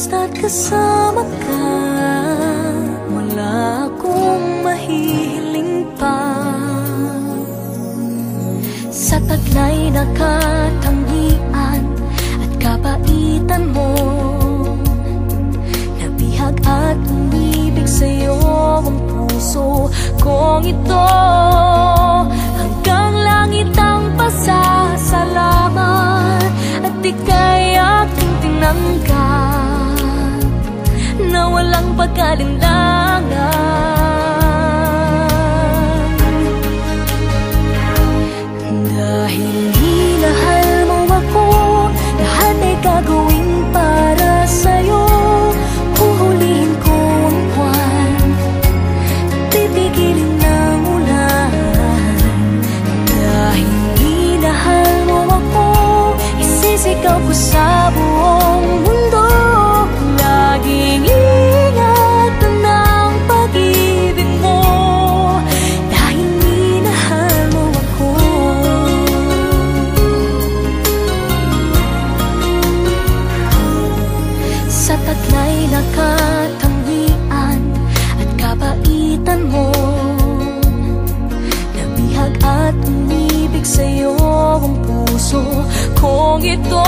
basta't kasama ka, wala akong mahihiling pa. Sa taglay na katangian at kabaitan mo, nabihag at umibig sa'yo ang puso kong ito. Hanggang langit ang pasasalamat at ika'y aking tinanggap na walang pagkalinlangan. Dahil minahal mo ako, lahat ay gagawin para sa'yo. Huhulihin ko ang buwan, pipigilin ng ulan. Dahil minahal mo ako, isisigaw ko sa buong mundo. Laging ingatan ng pag-ibig mo, dahil minahal mo ako. Sa taglay na katangian at kabaitan mo, nabihag at umibig sa'yo ang puso kong ito.